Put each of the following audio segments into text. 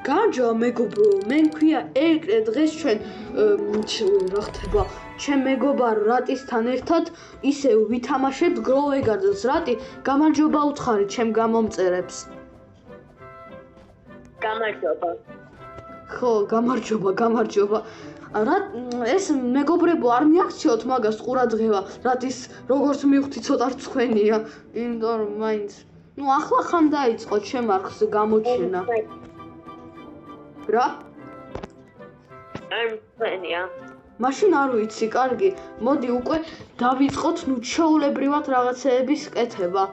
გამარჯობა მეგობრო, მე მქვია ერკრე დღეს ჩვენ რა ხდება, ჩემ მეგობარ რატისთან ერთად ისევ ვითამაშებთ გროვეგარდს. რატი, გამარჯობა უცხარი ჩემ გამომწერებს. გამარჯობა. ხო, გამარჯობა. ეს მეგობრებო არ მიაქციოთ მაგას ყურადღება, რატის როგორც მივხვდი ცოტა რცხვენია, იმიტომ რომ მაინც ახლა ხან დაიწყო ჩემ არხს გამოჩენა. რა? არ მწენია. მაშინ არ ვიცი, კარგი. მოდი უკვე დავიწყოთ ჩვეულებრივად რაღაცეების კეთება.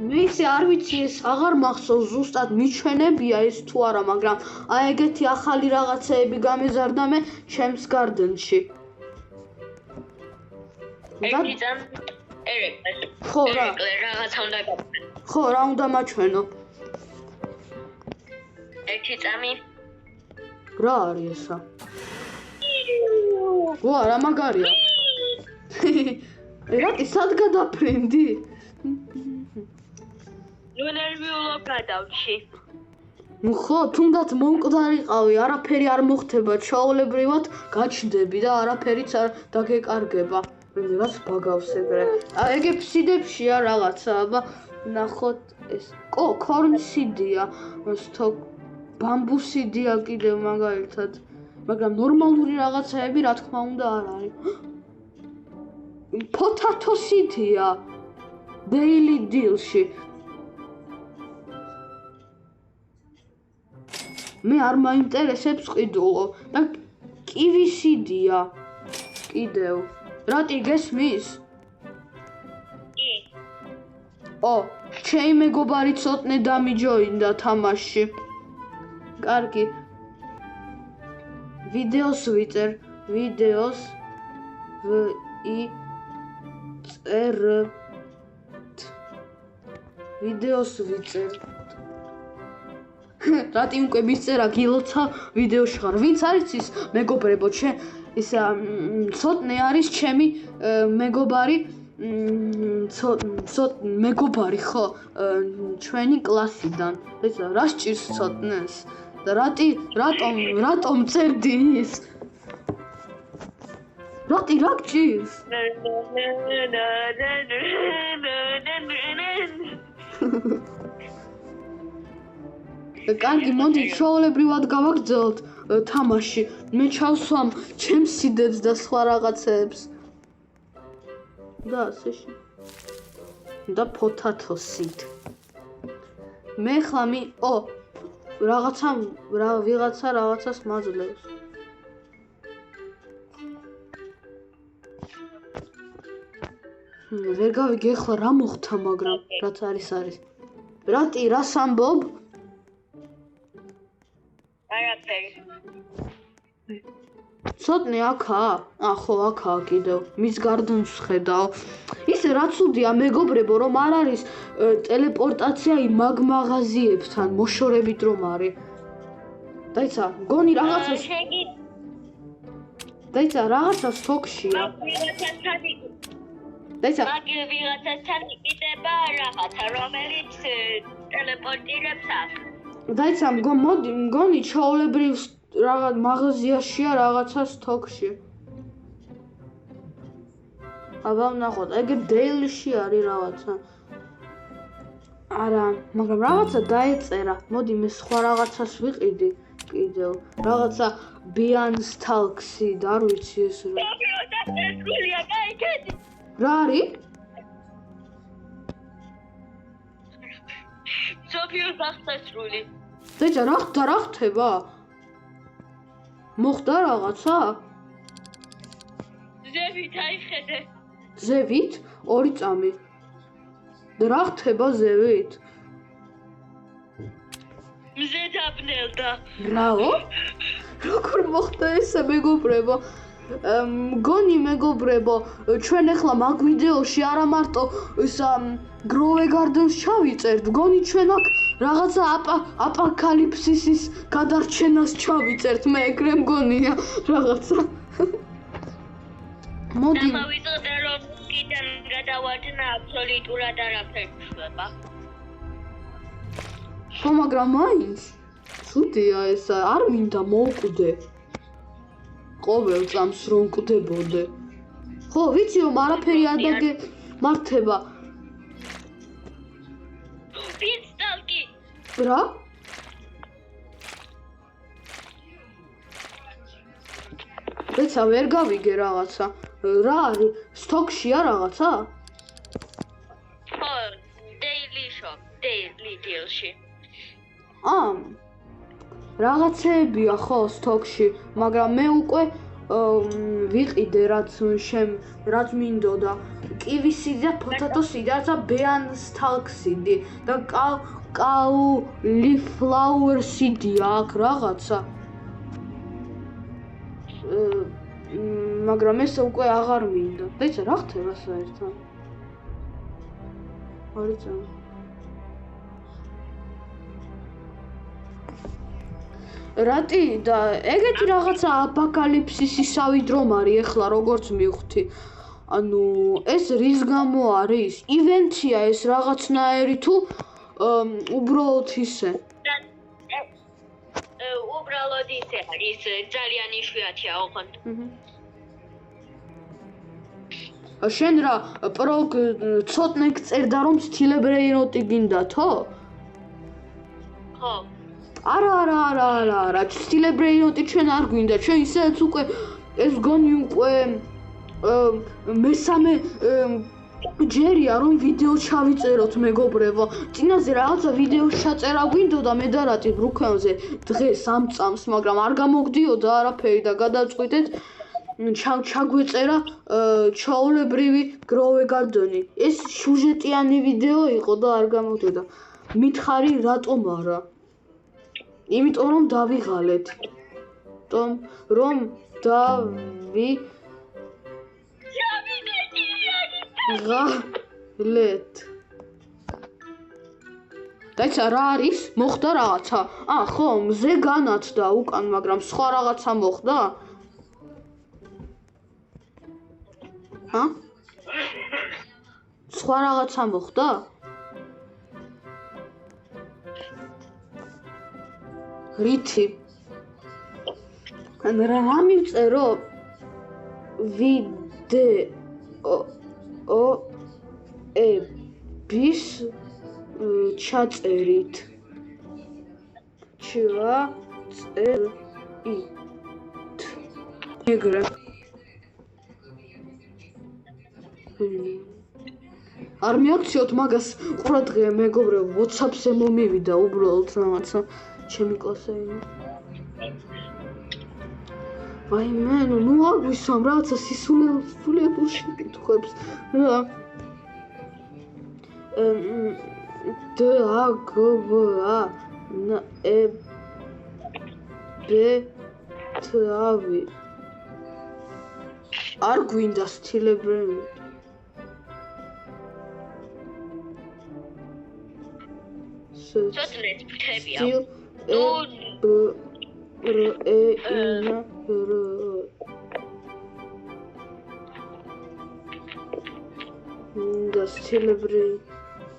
მე ისე არ ვიცი ეს აღარ მახსოვს ზუსტად მიჩვენებია ეს თუ არა, მაგრამ აი ეგეთი ახალი რაღაცეები გამეზარდა მე ჩემს გარდენში. ერთი წამ ერეკლე. ხო რა. რაღაცა უნდა გაქვს. ხო, რა უნდა მაჩვენო? ერთი წამი. რა არის ესა? ვა, რა მაგარია. რატი სად გადაფრენდი? ნუ ნერვიულობ გადავში. ხო, თუნდაც მომკვდარიყავი, არაფერი არ მოხდება, ჩვეულებრივად გაჩნდები და არაფერიც არ დაგეკარგება. რაც ბაგავს ეგრე. ეგ ფსიდებშია რაღაცა, აბა ნახოთ ეს. კორნსიდია, სტოკ ბამბუსიდია კიდევ მაგალითად. მაგრამ ნორმალური რაღაცაები რა თქმა უნდა არ არის. პოტატოსიდია. Daily Deal-ში. მე არ მაინტერესებს ყიდულო და კივისიდია. კიდევ. რატი გესმის? კი. ჩემი მეგობარი ცოტნე დამიჯოინდა თამაშში. კარგი. ვიდეოს ვიწერ. ვიდეოს ვიწერ. რატი უკვე მისწერა გილოცა ვიდეოში ხარ. ვინც არის ის მეგობრებო, ისა ცოტნე არის ჩემი მეგობარი, მეგობარი ხო, ჩვენი კლასიდან. ესა რა სჭირს ცოტნეს? და რატომ წერდი ის? რატი რა გჭირს? კარგი, მოდი ჩვეულებრივად გავაგრძელოთ თამაში. მე ჩავსვამ ჩემს სიდებს და სხვა რაღაცეებს. და ასეში. და პოტატოსით. მე ხლა ვიღაცას მაძლევს. ვერ გავიგე ახლა რა მოხდა, მაგრამ რაც არის. რატი, რას ამბობ? არაფერი. ცოტნე აქაა? ხო, აქაა კიდევ. მის გარდნს ხედავ. ისე რა ცუდია მეგობრებო, რომ არ არის ტელეპორტაცია იმ მაღაზიებთან, მოშორებით რომ არის. დაიცა, მგონი რაღაცას. დაიცა, რაღაცა სტოქშია. დაიცა. მაგ ვიღაცასთან იყიდება რაღაცა, რომელიც ტელეპორტირებს აქ. დაიცა, მგონი ჩაოლებრივ რაღაც მაღაზიაშია რაღაცა სტოქში. აბა ვნახოთ, ეგ Daily-ში არის რაღაცა. არა, მაგრამ რაღაცა დაეწერა. მოდი მე სხვა რაღაცას ვიყიდი კიდევ. რაღაცა Beanstalks-ი, არ ვიცი ეს რა. დასრულია, გაიგეთ. რა არის? სოფიოს დასასრული. დაიცა, რა ხდება? მოხდა რაღაცა? ზევით აიხედე. ზევით? 2 წამი. და რა ხდება ზევით? მზე დაბნელდა. რაო? როგორ მოხდა ესე მეგობრებო? მგონი მეგობრებო, ჩვენ ახლა მაგ ვიდეოში არა მარტო ისა გროვეგარდენს ჩავიწერთ, მგონი ჩვენ აქ რაღაცა აპოკალიფსისის გადარჩენას ჩავიწერთ, მე ეგრე მგონია რაღაცა. მოდი. გამოვიწოდე რომ კიდემ გადავარდნა აბსოლუტურად არაფერი შვება. ხო, მაგრამ მაინც ცუდია ესა, არ მინდა მოვკვდე. ყოველ წამს რომ მკვდებოდე. ხო, ვიცი რომ არაფერი არ დაგემართება. Pinstalki. რა? ეცა ვერ გავიგე რაღაცა. რა არის? სტოქშია რაღაცა? ხო, daily shop, daily deal-ში. რაღაცეებია ხო სტოქში, მაგრამ მე უკვე ვიყიდე რაც მინდოდა. კივისიდი და პოტატოსიდი და ბეანსტალქსიდი და კაულიფლაუერსიდი აქ რაღაცა. მაგრამ ეს უკვე აღარ მინდა. და იცი რა ხდება საერთოდ? არიცა რატი და ეგეთი რაღაცა აპოკალიფსისისავი დრომ არის ეხლა როგორც მივხვდი. ანუ ეს რის გამო არის? ივენთია ეს რაღაცნაირი თუ უბრალოდ ისე? უბრალოდ ისე არის, ძალიან იშვიათია ოღონდ. შენ რა ცოტნე გწერდა რომ სტილებრეინოტი გინდათო? ხო. არა, სტილებრეინოტი ჩვენ არ გვინდა, ჩვენ ისედაც უკვე ეს გონი უკვე მესამე ჯერია რომ ვიდეო ჩავიწეროთ მეგობრებო. წინაზე რაღაცა ვიდეო ჩაწერა გვინდოდა მე და რატი ბრუქენზე დღეს ამ წამს, მაგრამ არ გამოგდიოდა არაფერი და გადავწყვიტეთ ჩაგვეწერა ჩაოლებრივი Grow a Garden-ი. ეს სიუჟეტიანი ვიდეო იყო და არ გამოგდოდა. მითხარი რატომ არა? იმიტომ რომ დავიღალეთ. რომ დავიღალეთ. დაიცა რა არის? მოხდა რაღაცა? ხო, მზე განათდა უკან, მაგრამ სხვა რაღაცა მოხდა? სხვა რაღაცა მოხდა? რითი? რა მივწერო? ვიდეოების ჩაწერით. ეგრე. არ მიაქციოთ მაგას ყურადღება მეგობრებო, WhatsApp-ზე მომივიდა უბრალოდ რაღაცა ჩემი კლასელი. ვაიმე, ნუ აგვისვამ რაღაცა სისულელში კითხვებს. რა? დაგვა ნებეთავი. არ გვინდა სტილებრეინოტი. ცოტნე ფრთებია.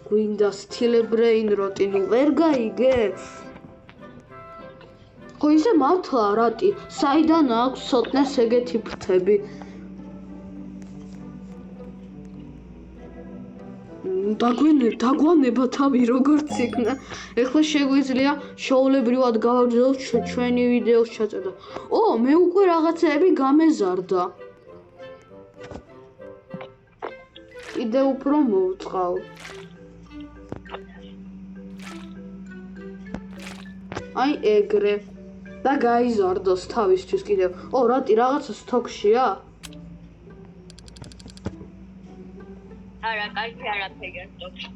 გვინდა სტილებრეინოტი, ნუ ვერ გაიგე? ხო ისე მართლა რატი? საიდან აქვს ცოტნეს ეგეთი ფრთები? დაგვანება თავი როგორც იქნა. ეხლა შეგვიძლია შოულებრივად გავაგრძელოთ ჩვენი ვიდეოს ჩაწერა. მე უკვე რაღაცეები გამეზარდა. კიდე უფრო მოვწყავ. აი ეგრე. და გაიზარდოს თავისთვის კიდევ. რატი რაღაცა სტოქშია? არა, კარგი არაფერია სტოქში.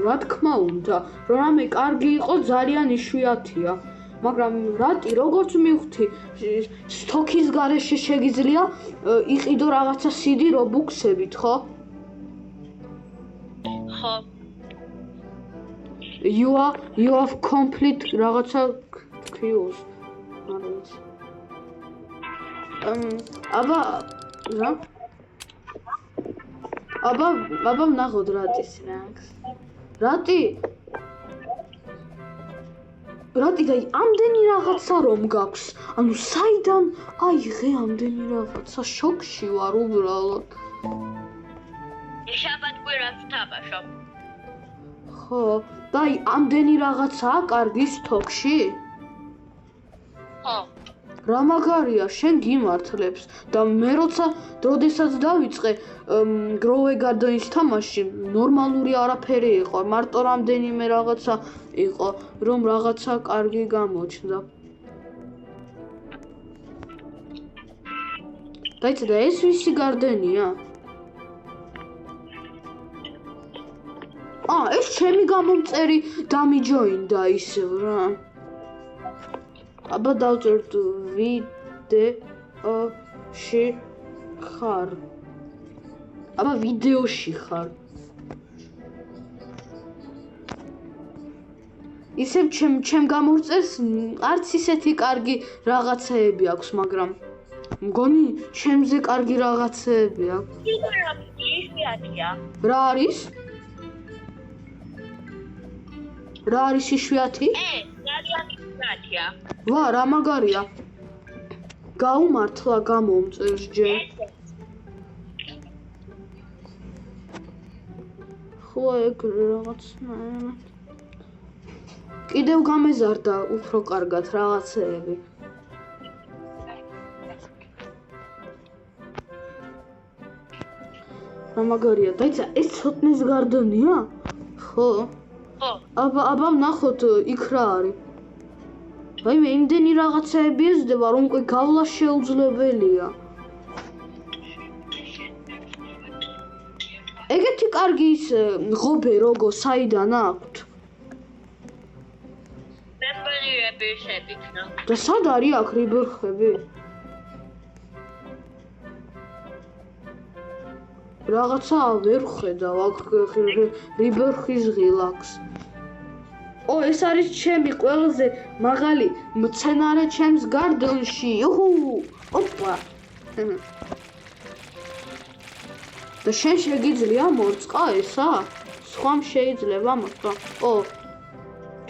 რა თქმა უნდა, რამე კარგი იყო ძალიან იშვიათია. მაგრამ რატი როგორც მივხვდი, სტოქის გარეშე შეგიძლია იყიდო რაღაცა CD Robux-ებით, ხო? ხო. You have complete რაღაცა kills. აბა რა? აბა ნახოთ რატის რანგს. რატი? რატი და ამდენი რაღაცა რომ გაქვს. ანუ საიდან აიღე ამდენი რაღაცა? შოკში ვარ უბრალოდ. შაბათ-კვირას თამაშობ. ხო, და ამდენი რაღაცაა კარგი TikTok-ში? ხო. რა მაგარია, შენ გიმართლებს და მე როდესაც დავიწყე Grow a Garden-ის თამაში, ნორმალური არაფერი იყო, მარტო რამდენიმე რაღაცა იყო, რომ რაღაცა კარგი გამოჩნდა. დაიცა და ეს ვისი გარდენია? ეს ჩემი გამომწერი დამიჯოინდა ისევ რა. აბა დავწერთ ვიდეოში ხარ. აბა ვიდეოში ხარ. ისევ ჩემ გამომწერს არც ისეთი კარგი რაღაცეები აქვს, მაგრამ მგონი ჩემზე კარგი რაღაცეები აქვს. იშვიათია. რა არის? რა არის იშვიათი? იშვიათია. ვა, რა მაგარია. გაუმართლა გამომწერს ჯერ. ხო, ეგ რაღაცნაირად. კიდევ გამეზარდა უფრო კარგად რაღაცეები. რა მაგარია, დაიცა, ეს ცოტნეს გარდენია? ხო. ხო. აბა ვნახოთ იქ რა არის. აი მე იმდენი რაღაცეები ეზდება, რომ უკვე გავლა შეუძლებელია. ეგეთი კარგი ის ღობე როგორ საიდან აქვთ? მემბრები შევიქნა. და სად არის აქ რიბერხები? რაღაცა ვერ ხედავ აქ რიბერხის ღილაკს. ეს არის ჩემი ყველაზე მაღალი მცენარე ჩემს გარდენში. ოპა. და შენ შეგიძლია მოწყა ესა? სხვამ შეიძლება მოწყა.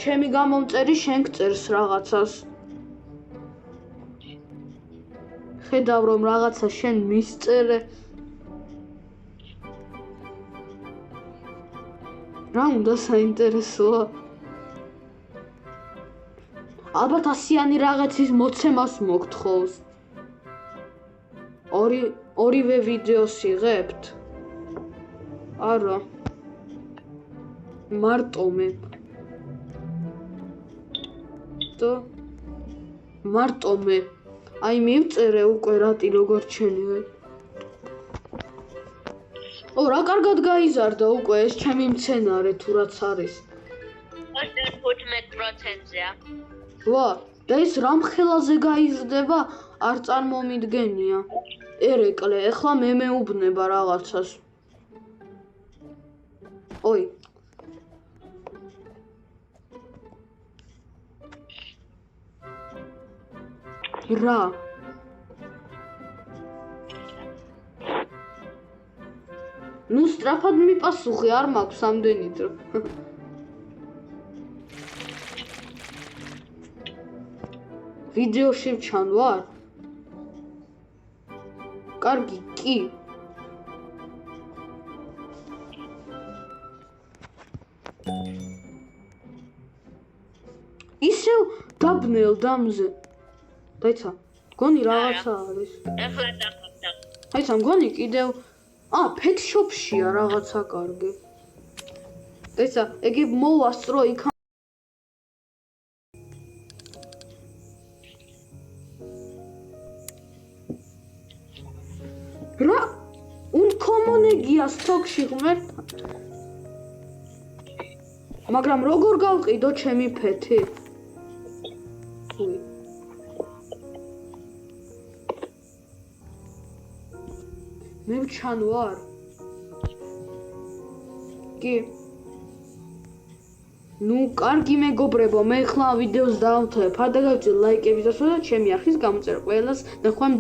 ჩემი გამომწერი შენ გწერს რაღაცას. ხედავ რომ რაღაცა შენ მისწერე. რა უნდა საინტერესოა? ალბათ ასიანი რაღაცის მოცემას მოგთხოვს. ორივე ვიდეოს იღებთ? არა. მარტო მე. მარტო მე. აი მივწერე უკვე რატი როგორ ჩენივე. რა კარგად გაიზარდა უკვე ეს ჩემი მცენარე თუ რაც არის. 15%-ზეა. ვა, და ეს რამ ხელაზე გაიზრდება, არ წარმომიდგენია. ერეკლე, ეხლა მე მეუბნება რაღაცას. ოი. რა? ნუ სწრაფად მიპასუხე, არ მაქვს ამდენი დრო. ვიდეოში ვჩან ვარ? კარგი, კი. ისევ დაბნელ დამზე. დაიცა, მგონი რაღაცა არის. ეხლა დახვდა. დაიცა, მგონი კიდევ pet shop-შია რაღაცა კარგი. დაიცა, ეგი მოვასწრო იქ. რა? უნკომონეგია TikTok-ში ღმერთთან. მაგრამ როგორ გავყიდო ჩემი pet-ი? მე ვჩან ვარ? კი. ნუ კარგი მეგობრებო, მე ხლა ვიდეოს დავთვალე. ფარდა გავიწევ ლაიკების დასვა და ჩემი არხის გამოწერა. ყველას ნახვამ